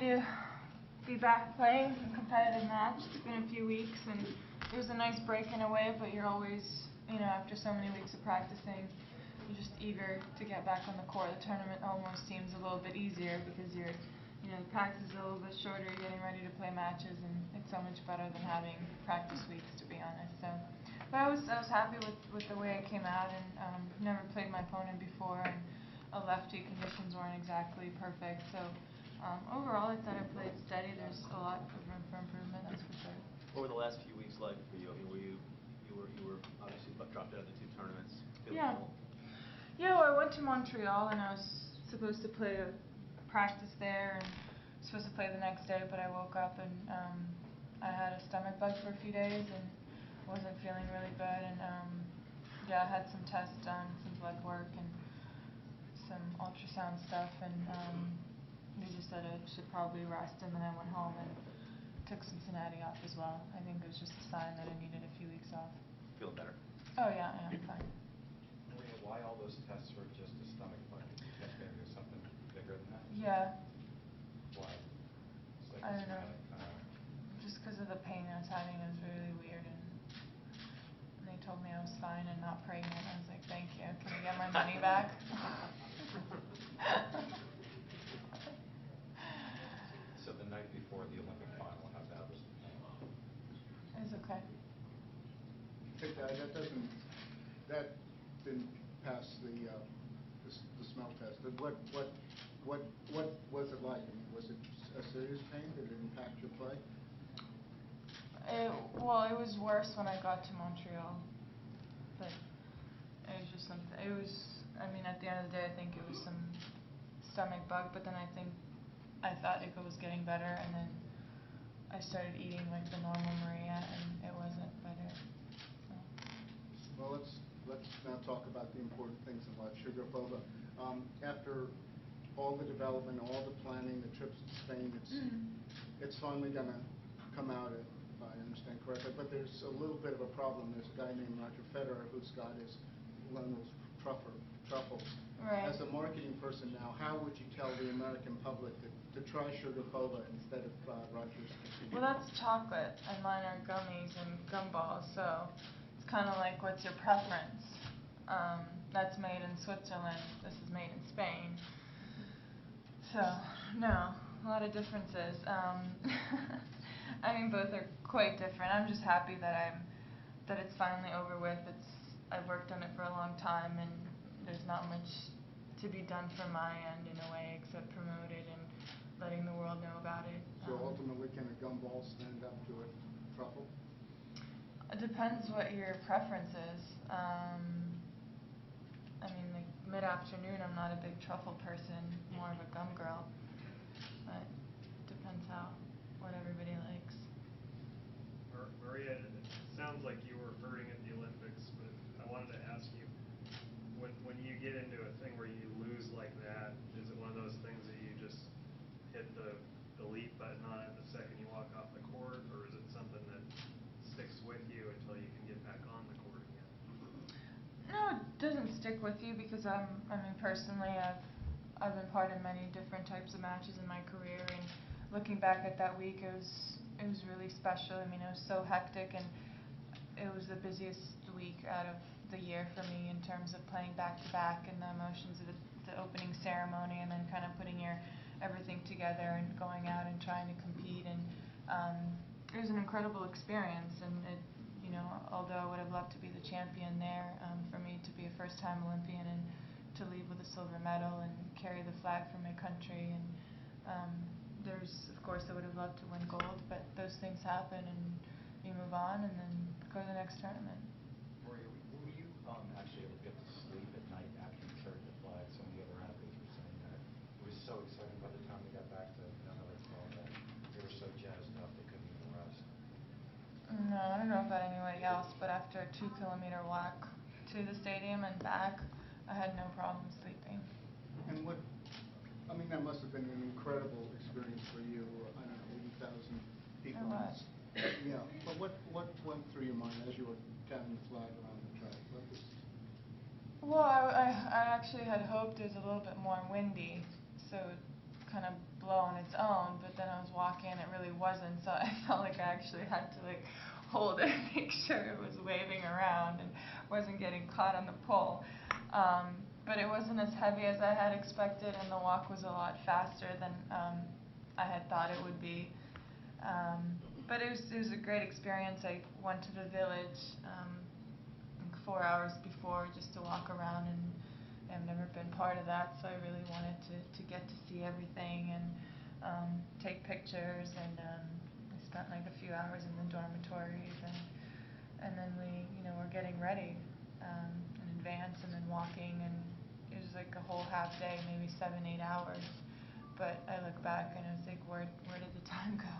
to be back playing a competitive match. It's been a few weeks, and it was a nice break in a way, but you're always, after so many weeks of practicing, you're just eager to get back on the court. The tournament almost seems a little bit easier because the practice is a little bit shorter, you're getting ready to play matches, and it's so much better than having practice weeks, to be honest. So, but I was happy with the way I came out, and never played my opponent before, and a lefty, conditions weren't exactly perfect. So overall, I thought I played steady. There's a lot of room for improvement, that's for sure. What were the last few weeks like for you? I mean, you were obviously dropped out of the two tournaments. Yeah. Yeah, well, I went to Montreal, and I was supposed to play a practice there, and supposed to play the next day, but I woke up and I had a stomach bug for a few days and wasn't feeling really good, and yeah, I had some tests done, some blood work and some ultrasound stuff, and they just said I should probably rest, and then I went home and took Cincinnati off as well. I think it was just a sign that I needed a few weeks off. Feeling better? Oh yeah, I am fine. Maria, why all those tests were just a stomach bug? Did you test maybe something bigger than that? Yeah. Why? Like I don't know. Just because of the pain I was having, it was really weird, and they told me I was fine and not pregnant. I was like, thank you. Can I get my money back? So the night before the Olympic final, how bad was the pain? It was okay. That didn't pass the smell test. What was it like? I mean, was it a serious pain? Did it impact your play? Well, it was worse when I got to Montreal, but it was just something. I mean, at the end of the day, I think it was some stomach bug, but then I thought it was getting better, and then I started eating like the normal Maria, and it wasn't better. So. Well, let's now talk about the important things in life. Sharapova, after all the development, all the planning, the trips to Spain, it's finally going to come out, if I understand correctly. But there's a little bit of a problem. There's a guy named Roger Federer who's got his one of those truffles. Right. As a marketing person now, how would you tell the American public to try Sharapova instead of Roger's? Well, that's chocolate, and mine are gummies and gumballs, so it's kind of like, what's your preference? That's made in Switzerland. This is made in Spain. So, no, a lot of differences. I mean, both are quite different. I'm just happy that it's finally over with. I've worked on it for a long time, and there's not much to be done from my end in a way except promote it and letting the world know about it. So ultimately, can a gumball stand up to a truffle? It depends what your preference is. I mean, like mid-afternoon, I'm not a big truffle person, more of a gum girl. But it depends what everybody likes. Maria, it sounds like you were hurting at the Olympics, but I wanted to ask you, when you get into a thing where you lose like that, is it one of those things that you just hit the delete button on it the second you walk off the court, or is it something that sticks with you until you can get back on the court again? No, it doesn't stick with you because I mean, personally, I've been part of many different types of matches in my career, and looking back at that week, it was really special. I mean, it was so hectic, and it was the busiest week out of the year for me in terms of playing back-to-back and the emotions of the opening ceremony, and then kind of putting everything together and going out and trying to compete. And it was an incredible experience, and although I would have loved to be the champion there, for me to be a first-time Olympian and to leave with a silver medal and carry the flag for my country, and of course, I would have loved to win gold, but those things happen, and you move on and then go to the next tournament. Maria, were you actually able to get to sleep at night after you carried the flag? Some of the other athletes were saying that it was so exciting by the time they got back to another fall that they were so jazzed up they couldn't even rest. No, I don't know about anybody else, but after a 2-kilometer walk to the stadium and back, I had no problem sleeping. And I mean, that must have been an incredible experience for you. I don't know, 80,000 people. It was. Yeah, but what went through your mind as you were carrying the flag around the track? Well, I actually had hoped it was a little bit more windy, so it kind of blow on its own, but then I was walking and it really wasn't, so I felt like I actually had to like hold it and make sure it was waving around and wasn't getting caught on the pole. But it wasn't as heavy as I had expected, and the walk was a lot faster than I had thought it would be. But it was a great experience. I went to the village like 4 hours before just to walk around, and I've never been part of that, so I really wanted to get to see everything and take pictures. And I spent like a few hours in the dormitories, and then we were getting ready in advance, and then walking, and it was like a whole half day, maybe 7-8 hours. But I look back and I was like, where did the time go?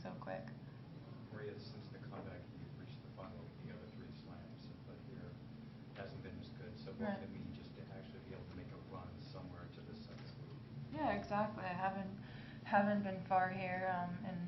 So quick. Maria, since the comeback, you've reached the final of the other 3 slams, but here it hasn't been as good. So what Right. would it mean just to actually be able to make a run somewhere to the second week? Yeah, exactly. I haven't been far here and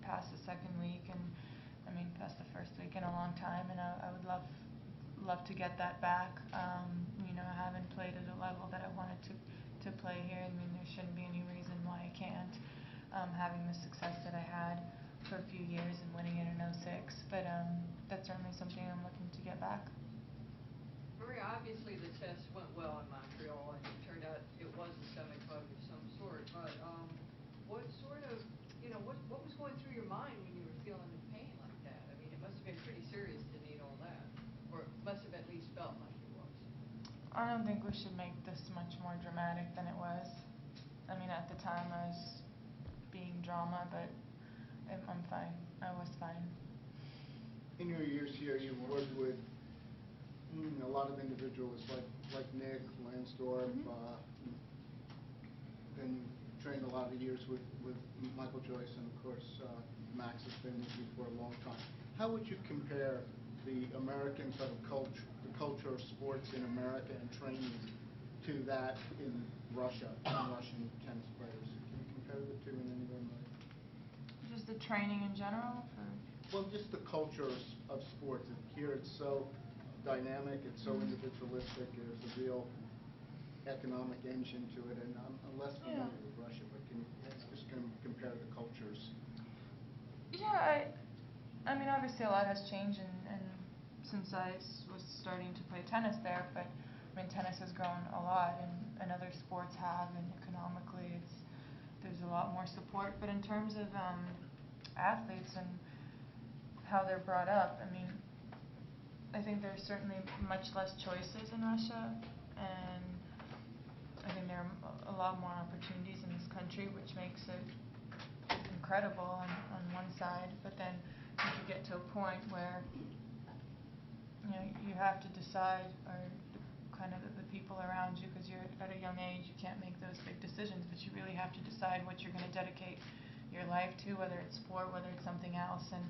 past the second week, and I mean past the first week in a long time, and I would love to get that back. I haven't played at a level that I wanted to play here. I mean, there shouldn't be any reason why I can't. Having the success that I had for a few years and winning it in '06, but that's certainly something I'm looking to get back. Maria, obviously the test went well in Montreal, and it turned out it was a stomach bug of some sort. But what sort of, what was going through your mind when you were feeling the pain like that? I mean, it must have been pretty serious to need all that, or it must have at least felt like it was. I don't think we should make this much more dramatic than it was. I mean, at the time I was being drama, but I'm fine. I was fine. In your years here, you worked with a lot of individuals like Nick, Lansdorf, then you trained a lot of years with Michael Joyce, and of course Max has been with you for a long time. How would you compare the American sort of culture of sports in America and training to that in Russia, and Russian tennis players? Can you compare the two in any way? Just the training in general? Well, just the culture of sports. Here it's so dynamic, it's so individualistic, there's a real economic engine to it, and I'm less familiar with Russia, but can you just compare the cultures? Yeah, I mean, obviously a lot has changed and since I was starting to play tennis there, but I mean, tennis has grown a lot, and other sports have, and economically there's a lot more support. But in terms of athletes and how they're brought up, I mean, I think there's certainly much less choices in Russia, and I think there are a lot more opportunities in this country, which makes it incredible on one side. But then you get to a point where you have to decide, or kind of the people around you, because you're at a young age, you can't make those big decisions, but you really have to decide what you're going to dedicate your life to, whether it's sport, whether it's something else, and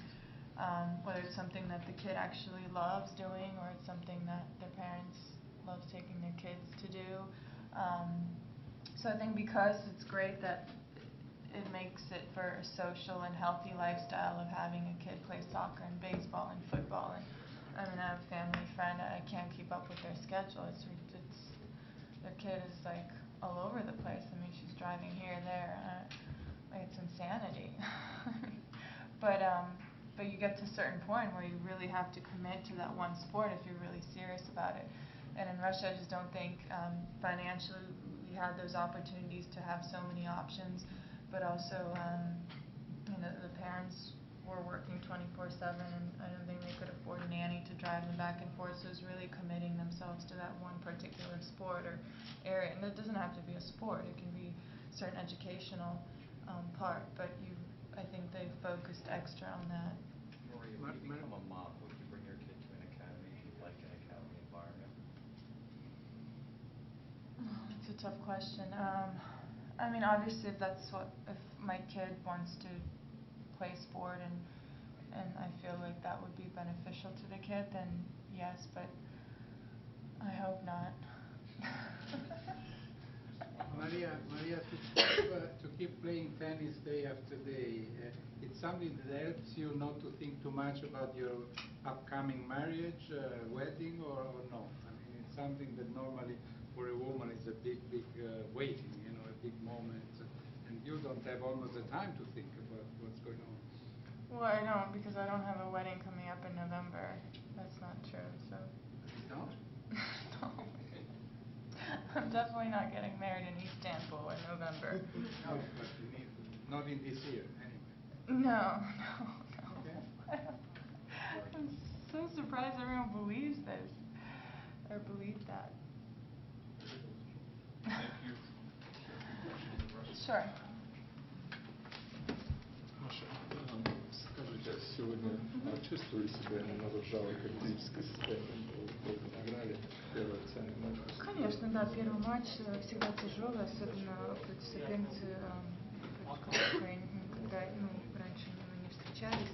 whether it's something that the kid actually loves doing, or it's something that their parents love taking their kids to do. So I think because it's great that it makes it for a social and healthy lifestyle of having a kid play soccer and baseball and football. And I mean, I have a family friend, I can't keep up with their schedule. It's their kid is like all over the place. I mean, she's driving here, there. It's insanity. But you get to a certain point where you really have to commit to that one sport if you're really serious about it. And in Russia, I just don't think financially we had those opportunities to have so many options. But also, the parents were working 24/7, and I don't think they could afford a nanny to drive them back and forth. So it's really committing themselves to that one particular sport or area. And it doesn't have to be a sport; it can be a certain educational part. But I think they focused extra on that. Maria, when you become a mom, would you bring your kid to an academy? Do you like an academy environment? It's a tough question. I mean, obviously, if my kid wants to play sport and I feel like that would be beneficial to the kid, then yes, but I hope not. Maria, to keep playing tennis day after day, it's something that helps you not to think too much about your upcoming marriage, wedding, or no? I mean, it's something that normally for a woman is a big waiting, a big moment, and and you don't have almost the time to think about what's going on. Well, I don't, because I don't have a wedding coming up in November. That's not true, so. No? No. I'm definitely not getting married in Istanbul in November. No, but you need, not in this year, anyway. No. Okay. I'm so surprised everyone believes this, or believes that. Sure. Маша, скажите, сегодня чувствуете себя немного жалко, критическое состояние по играли, первая официальный матч? Конечно, да, первый матч всегда тяжелый, особенно против соперницы, против которой никогда, раньше мы не встречались.